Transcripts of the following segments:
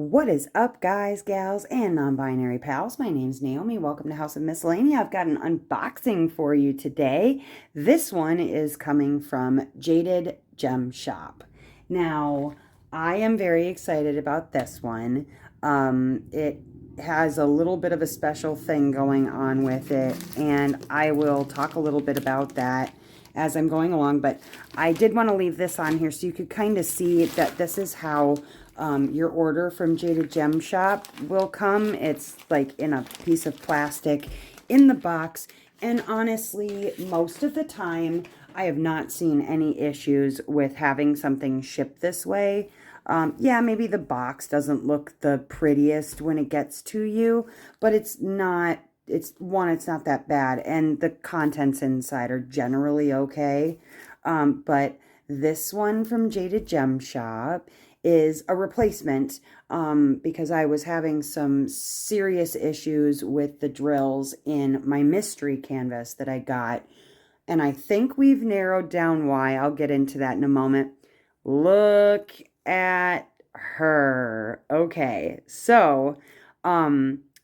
What is up, guys, gals, and non-binary pals? My name's Naomi. Welcome to House of Miscellania. I've got an unboxing for you today. This one is coming from Jaded Gem Shop. Now, I am very excited about this one. It has a little bit of a special thing going on with it, and I will talk a little bit about that as I'm going along, but I did want to leave this on here so you could kind of see that this is how your order from Jaded Gem Shop will come. It's like in a piece of plastic in the box, and honestly, most of the time, I have not seen any issues with having something shipped this way. Yeah, maybe the box doesn't look the prettiest when it gets to you, but it's not not that bad, and the contents inside are generally okay. But this one from Jaded Gem Shop is a replacement because I was having some serious issues with the drills in my mystery canvas that I got, and I think we've narrowed down why. I'll get into that in a moment. Look at her. Okay, so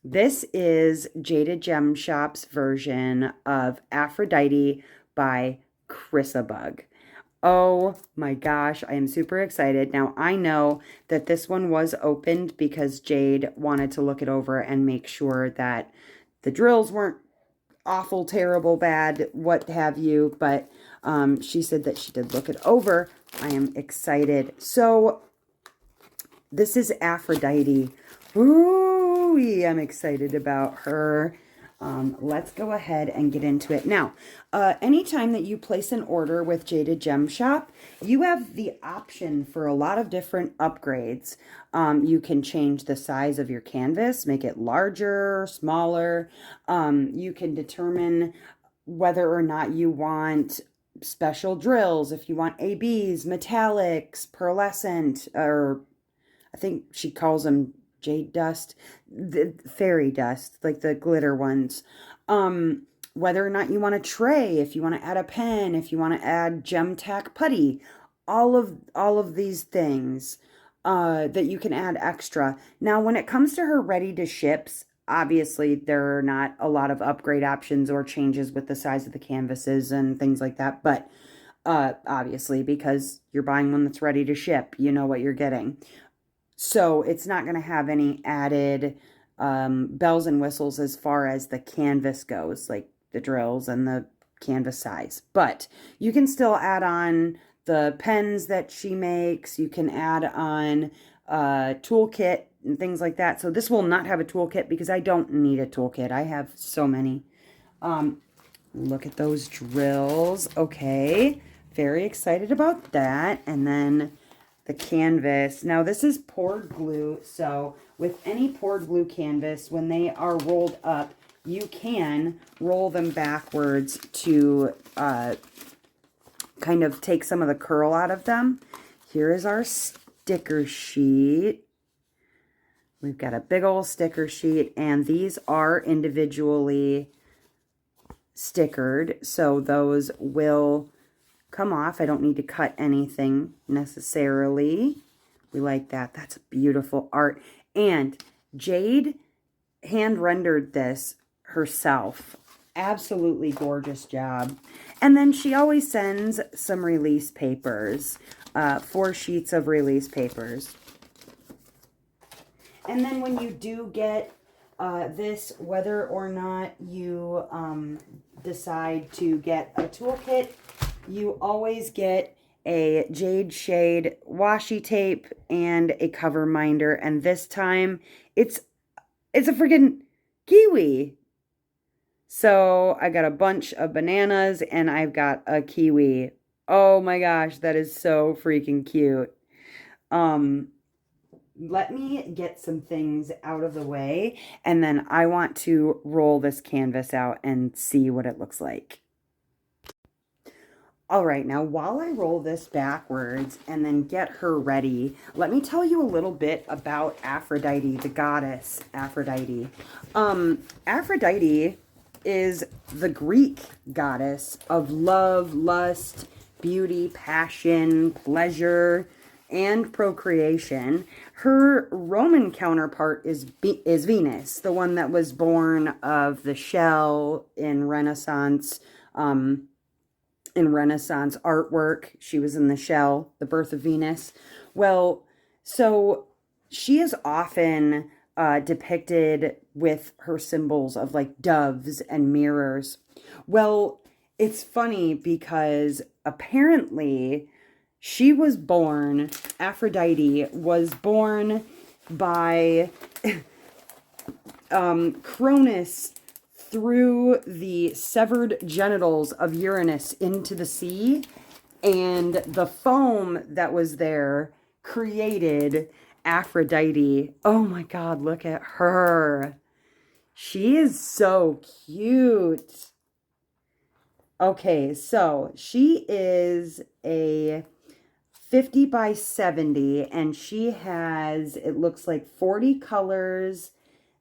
this is Jaded Gem Shop's version of Aphrodite by Chrissabug. Oh my gosh, I am super excited. Now, I know that this one was opened because Jade wanted to look it over and make sure that the drills weren't awful, terrible, bad, what have you, but she said that she did look it over. I am excited. So, this is Aphrodite. Ooh, I'm excited about her. Let's go ahead and get into it. Now, anytime that you place an order with Jaded Gem Shop, you have the option for a lot of different upgrades. You can change the size of your canvas, make it larger, smaller. You can determine whether or not you want special drills, if you want ABs, metallics, pearlescent, or I think she calls them jade dust, the fairy dust, like the glitter ones. Whether or not you want a tray, if you want to add a pen, if you want to add gem tack putty, all of these things that you can add extra. Now, when it comes to her ready to ships, obviously there are not a lot of upgrade options or changes with the size of the canvases and things like that, but obviously because you're buying one that's ready to ship, you know what you're getting. So it's not going to have any added bells and whistles as far as the canvas goes, like the drills and the canvas size. But you can still add on the pens that she makes. You can add on a toolkit and things like that. So this will not have a toolkit because I don't need a toolkit. I have so many. Look at those drills. Okay, very excited about that. And then the canvas. Now, this is poured glue, so with any poured glue canvas, when they are rolled up, you can roll them backwards to kind of take some of the curl out of them. Here is our sticker sheet. We've got a big old sticker sheet, and these are individually stickered, so those will come off. I don't need to cut anything necessarily. We like that. That's beautiful art. And Jade hand rendered this herself. Absolutely gorgeous job. And then she always sends some release papers, 4 sheets of release papers. And then when you do get this, whether or not you decide to get a toolkit, you always get a Jade Shade washi tape and a cover minder, and this time it's a freaking kiwi. So I got a bunch of bananas and I've got a kiwi. Oh my gosh, that is so freaking cute. Let me get some things out of the way, and then I want to roll this canvas out and see what it looks like. All right, now while I roll this backwards and then get her ready, let me tell you a little bit about Aphrodite, the goddess Aphrodite. Aphrodite is the Greek goddess of love, lust, beauty, passion, pleasure, and procreation. Her Roman counterpart is Venus, the one that was born of the shell in Renaissance. In Renaissance artwork, she was in the shell, the birth of Venus. Well, so she is often depicted with her symbols of like doves and mirrors. Well, it's funny because apparently she was born, Aphrodite was born by Cronus threw the severed genitals of Uranus into the sea, and the foam that was there created Aphrodite. Oh my God, look at her. She is so cute. Okay, so she is a 50 by 70, and she has, it looks like 40 colors.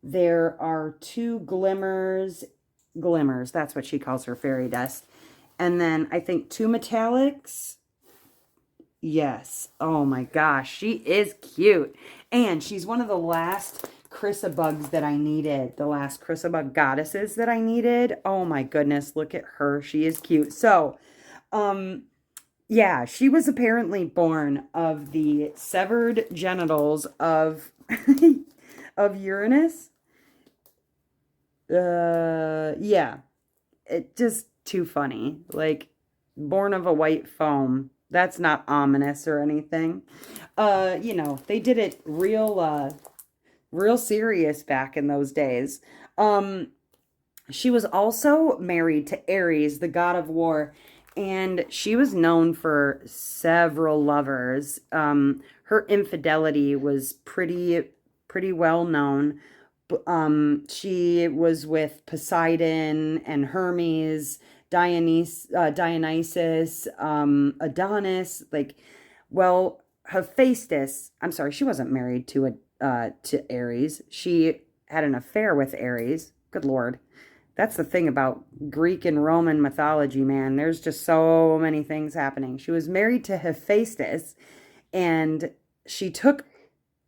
There are 2 glimmers, that's what she calls her fairy dust. And then I think 2 metallics. Yes. Oh my gosh, she is cute. And she's one of the last Chrissabugs that I needed. The last Chrissabug goddesses that I needed. Oh my goodness, look at her. She is cute. So, yeah, she was apparently born of the severed genitals of of Uranus. Yeah, it just too funny. Like, born of a white foam. That's not ominous or anything. You know, they did it real serious back in those days. She was also married to Ares, the god of war, and she was known for several lovers. Her infidelity was pretty well known. She was with Poseidon and Hermes, Dionysus, Adonis. Like, well, Hephaestus. I'm sorry, she wasn't married to Ares. She had an affair with Ares. Good Lord. That's the thing about Greek and Roman mythology, man. There's just so many things happening. She was married to Hephaestus, and she took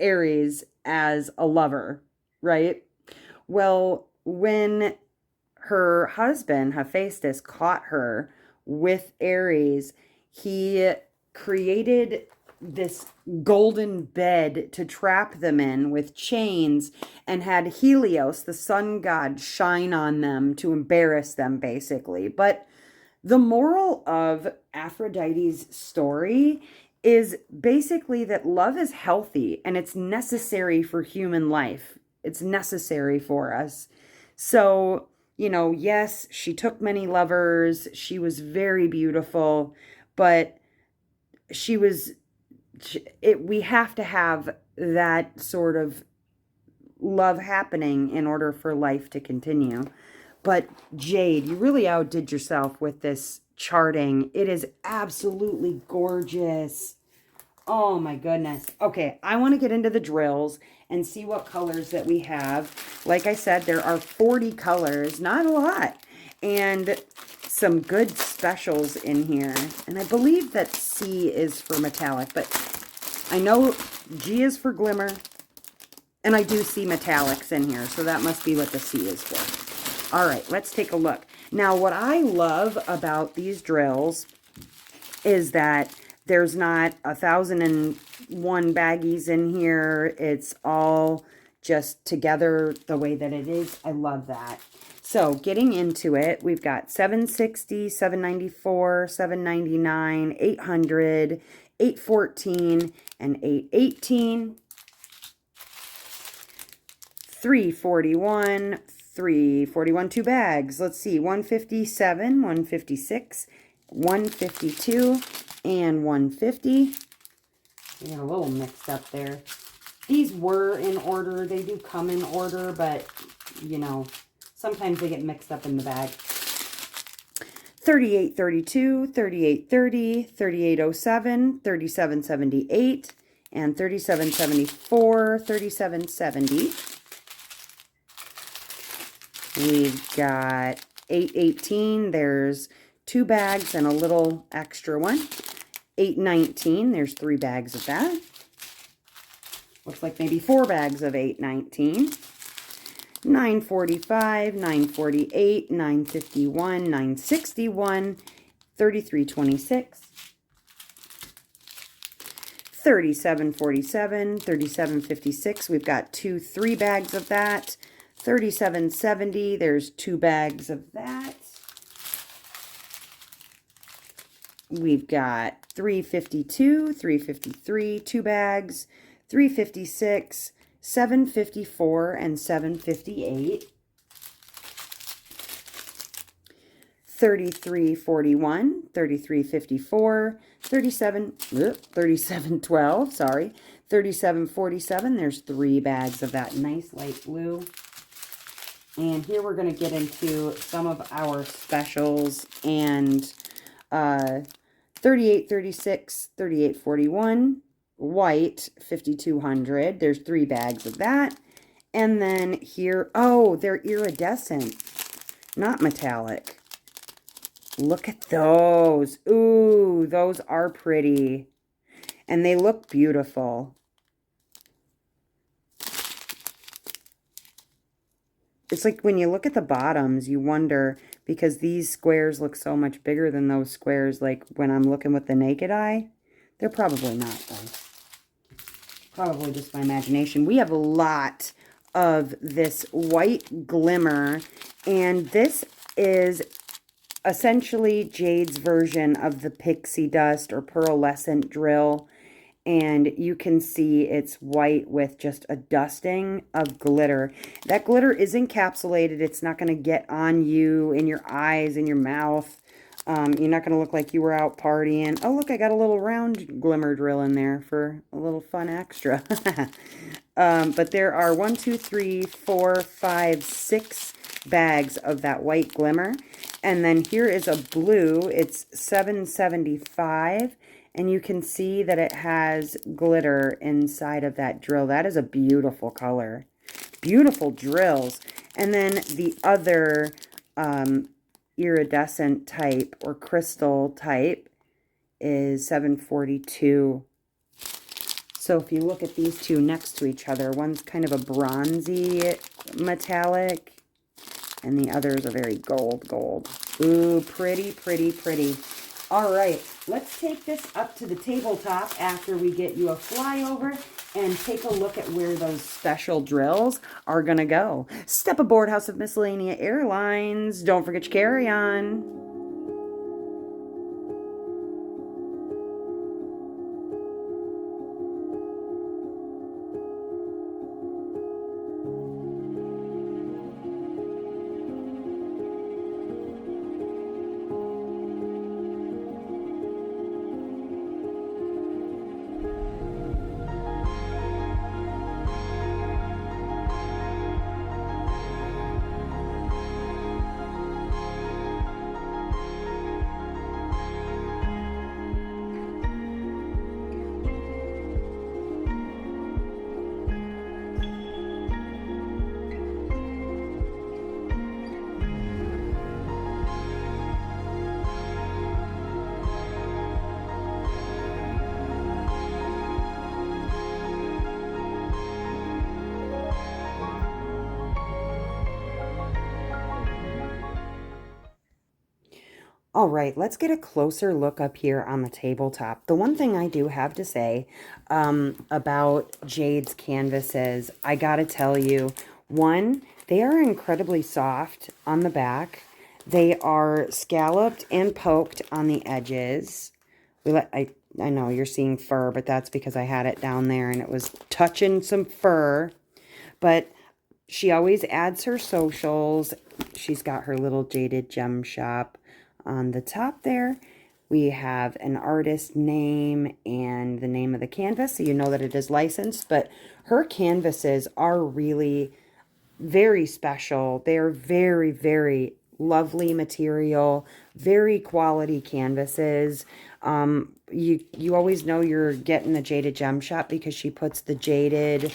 Ares as a lover, right? Well, when her husband, Hephaestus, caught her with Ares, he created this golden bed to trap them in with chains, and had Helios, the sun god, shine on them to embarrass them, basically. But the moral of Aphrodite's story is basically that love is healthy and it's necessary for human life. It's necessary for us. So, you know, yes, she took many lovers. She was very beautiful, but we have to have that sort of love happening in order for life to continue. But Jade, you really outdid yourself with this charting. It is absolutely gorgeous. Oh my goodness. Okay, I want to get into the drills and see what colors that we have. Like I said, there are 40 colors, not a lot, and some good specials in here. And I believe that C is for metallic, but I know G is for glimmer, and I do see metallics in here, so that must be what the C is for. All right, let's take a look. Now, what I love about these drills is that there's not 1,001 baggies in here. It's all just together the way that it is. I love that. So getting into it, we've got 760, 794, 799, 800, 814, and 818. 341, 341, 2 bags. Let's see, 157, 156, 152, and 150. We got a little mixed up there. These were in order. They do come in order, but, you know, sometimes they get mixed up in the bag. 3832, 3830, 3807, 3778, and 3774, 3770. We've got 818. There's 2 bags and a little extra one. 8.19. There's 3 bags of that. Looks like maybe 4 bags of 8.19. 9.45, 9.48, 9.51, 9.61, 33.26. 37.47, 37.56. We've got 3 bags of that. 37.70. There's 2 bags of that. We've got 3.52, 3.53, 2 bags. 3.56, 7.54, and 7.58. 33.41, 33.54, 37.12, sorry. 37.47, there's 3 bags of that nice light blue. And here we're going to get into some of our specials. And 38.36, 38.41, white, 5,200. There's 3 bags of that. And then here, oh, they're iridescent, not metallic. Look at those. Ooh, those are pretty. And they look beautiful. It's like when you look at the bottoms, you wonder, because these squares look so much bigger than those squares, like when I'm looking with the naked eye. They're probably not, though. Probably just my imagination. We have a lot of this white glimmer, and this is essentially Jade's version of the pixie dust or pearlescent drill. And you can see it's white with just a dusting of glitter. That glitter is encapsulated. It's not going to get on you, in your eyes, in your mouth. You're not going to look like you were out partying. Oh, look, I got a little round glimmer drill in there for a little fun extra. But there are 1, 2, 3, 4, 5, 6 bags of that white glimmer. And then here is a blue. It's $7.75. And you can see that it has glitter inside of that drill. That is a beautiful color. Beautiful drills. And then the other iridescent type or crystal type is $7.42. So if you look at these two next to each other, one's kind of a bronzy metallic, and the other is a very gold. Ooh, pretty, pretty, pretty. All right, let's take this up to the tabletop after we get you a flyover and take a look at where those special drills are going to go. Step aboard House of Miscellania Airlines. Don't forget your carry-on. All right, let's get a closer look up here on the tabletop. The one thing I do have to say about Jade's canvases, I gotta tell you, one, they are incredibly soft on the back. They are scalloped and poked on the edges. I know you're seeing fur, but that's because I had it down there and it was touching some fur. But she always adds her socials. She's got her little Jaded Gem Shop. On the top there, we have an artist name and the name of the canvas, so you know that it is licensed. But her canvases are really very special. They're very, very lovely material, very quality canvases. You always know you're getting the Jaded Gem Shop because she puts the jade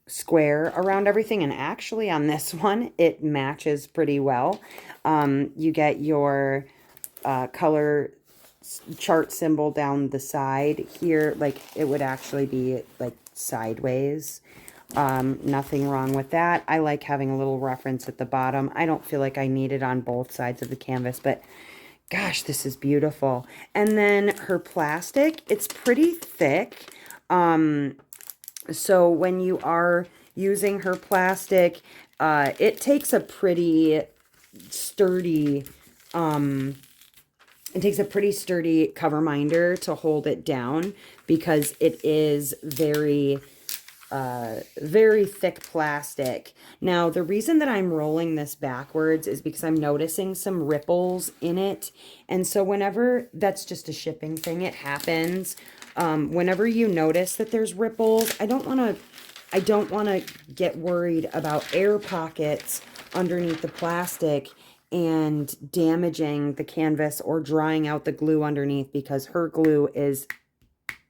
square around everything, and actually on this one it matches pretty well. You get your color chart symbol down the side here, like it would actually be like sideways. Nothing wrong with that. I like having a little reference at the bottom. I don't feel like I need it on both sides of the canvas, but gosh, this is beautiful. And then her plastic, it's pretty thick. So when you are using her plastic, it takes a pretty sturdy, cover minder to hold it down, because it is very thick plastic. Now, the reason that I'm rolling this backwards is because I'm noticing some ripples in it. And so whenever, that's just a shipping thing, it happens. Whenever you notice that there's ripples, I don't want to get worried about air pockets underneath the plastic and damaging the canvas or drying out the glue underneath, because her glue is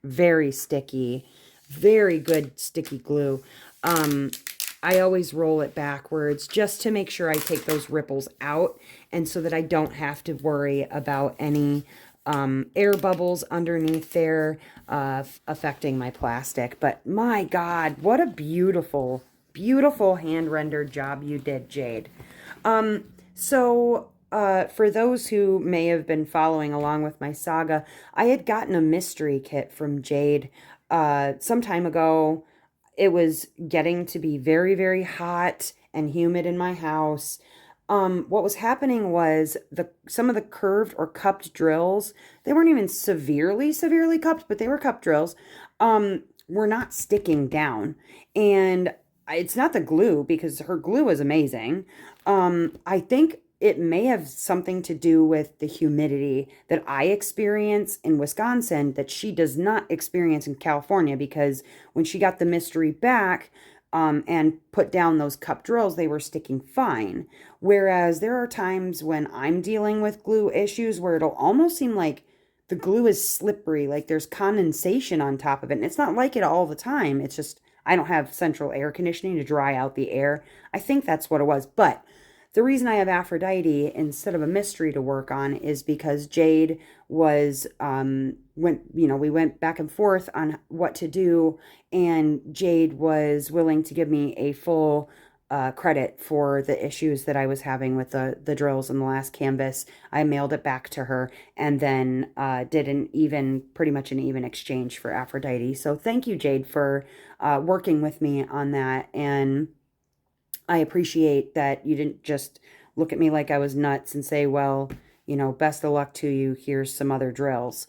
very sticky. Very good sticky glue. I always roll it backwards just to make sure I take those ripples out, and so that I don't have to worry about any air bubbles underneath there affecting my plastic. But my God, what a beautiful, beautiful hand-rendered job you did, Jade. For those who may have been following along with my saga, I had gotten a mystery kit from Jade some time ago. It was getting to be very, very hot and humid in my house. What was happening was some of the curved or cupped drills, they weren't even severely cupped, but they were cupped drills, were not sticking down. And it's not the glue, because her glue is amazing. I think it may have something to do with the humidity that I experience in Wisconsin that she does not experience in California, because when she got the mystery back and put down those cup drills, they were sticking fine. Whereas there are times when I'm dealing with glue issues where it'll almost seem like the glue is slippery, like there's condensation on top of it. And it's not like it all the time. It's just I don't have central air conditioning to dry out the air. I think that's what it was. But the reason I have Aphrodite instead of a mystery to work on is because Jade was, we went back and forth on what to do, and Jade was willing to give me a full credit for the issues that I was having with the drills in the last canvas. I mailed it back to her, and then did pretty much an even exchange for Aphrodite. So thank you, Jade, for working with me on that. And I appreciate that you didn't just look at me like I was nuts and say, well, best of luck to you. Here's some other drills.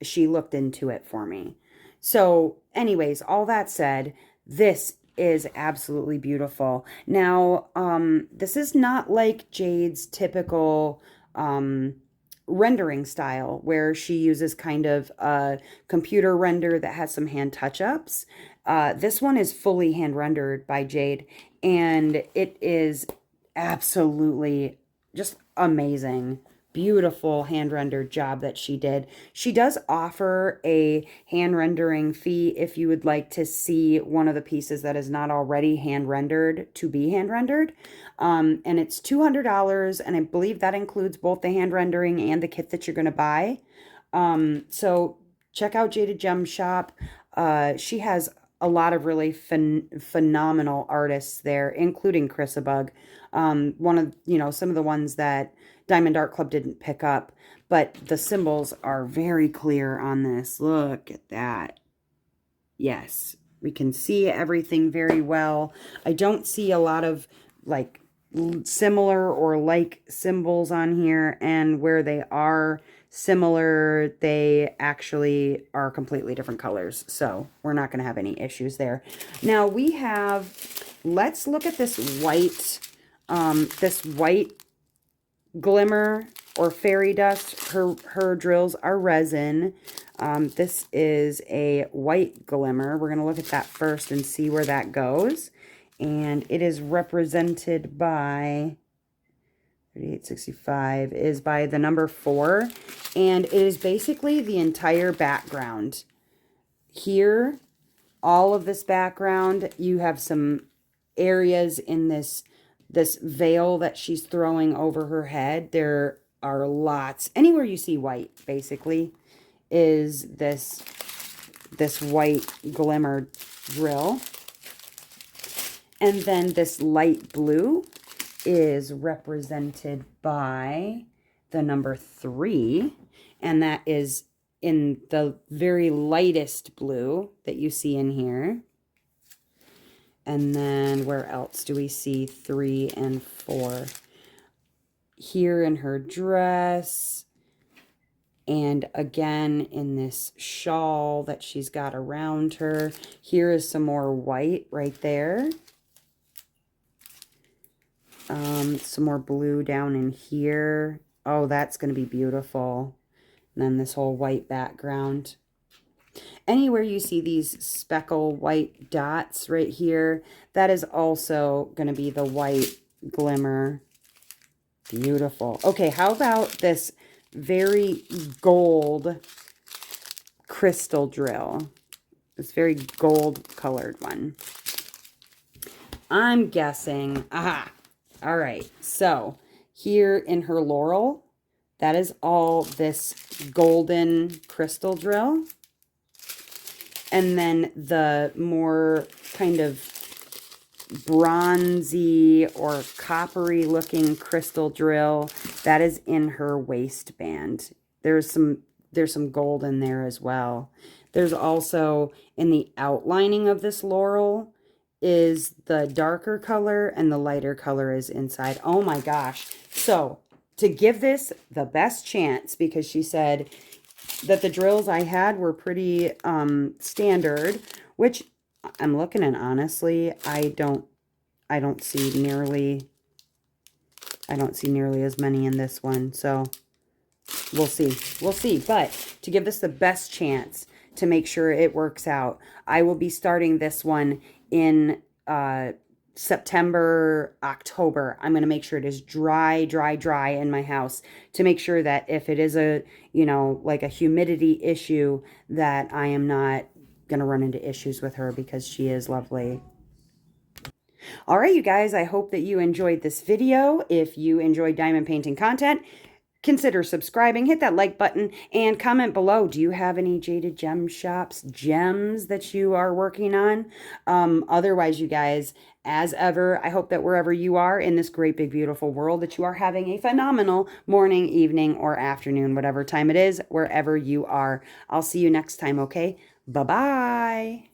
She looked into it for me. So anyways, all that said, this is absolutely beautiful. Now, this is not like Jade's typical rendering style, where she uses kind of a computer render that has some hand touch-ups. This one is fully hand rendered by Jade, and it is absolutely just amazing. Beautiful hand rendered job that she did. She does offer a hand rendering fee if you would like to see one of the pieces that is not already hand rendered to be hand rendered. And it's $200, and I believe that includes both the hand rendering and the kit that you're going to buy. So check out Jaded Gem Shop. She has a lot of really phenomenal artists there, including Chrissabug. One of, some of the ones that Diamond Art Club didn't pick up, but the symbols are very clear on this. Look at that. Yes, we can see everything very well. I don't see a lot of like similar or like symbols on here, and where they are similar, they actually are completely different colors. So we're not going to have any issues there. Now let's look at this white glimmer or fairy dust. Her drills are resin. This is a white glimmer. We're going to look at that first and see where that goes. And it is represented by 3865 is by the number 4, and it is basically the entire background. Here, all of this background, you have some areas in this veil that she's throwing over her head. They're are lots. Anywhere you see white, basically, is this white glimmer drill. And then this light blue is represented by the number 3. And that is in the very lightest blue that you see in here. And then where else do we see 3 and 4? Here in her dress. And again in this shawl that she's got around her. Here is some more white right there. Some more blue down in here. Oh, that's going to be beautiful. And then this whole white background. Anywhere you see these speckle white dots right here, that is also going to be the white glimmer. Beautiful. Okay, how about this very gold crystal drill? This very gold colored one. I'm guessing, aha, all right, so here in her laurel, that is all this golden crystal drill. And then the more kind of bronzy or coppery looking crystal drill, that is in her waistband. There's some gold in there as well. There's also in the outlining of this laurel is the darker color and the lighter color is inside. Oh my gosh. So to give this the best chance, because she said that the drills I had were pretty standard, which I'm looking at, honestly, I don't see nearly as many in this one. So we'll see. But to give this the best chance to make sure it works out, I will be starting this one in September, October. I'm going to make sure it is dry in my house to make sure that if it is a, like a humidity issue, that I am not going to run into issues with her, because she is lovely. All right, you guys, I hope that you enjoyed this video. If you enjoyed diamond painting content, consider subscribing, hit that like button, and comment below. Do you have any Jaded Gem Shops gems that you are working on? Otherwise, you guys, as ever, I hope that wherever you are in this great, big, beautiful world, that you are having a phenomenal morning, evening, or afternoon, whatever time it is, wherever you are. I'll see you next time, okay? Bye-bye.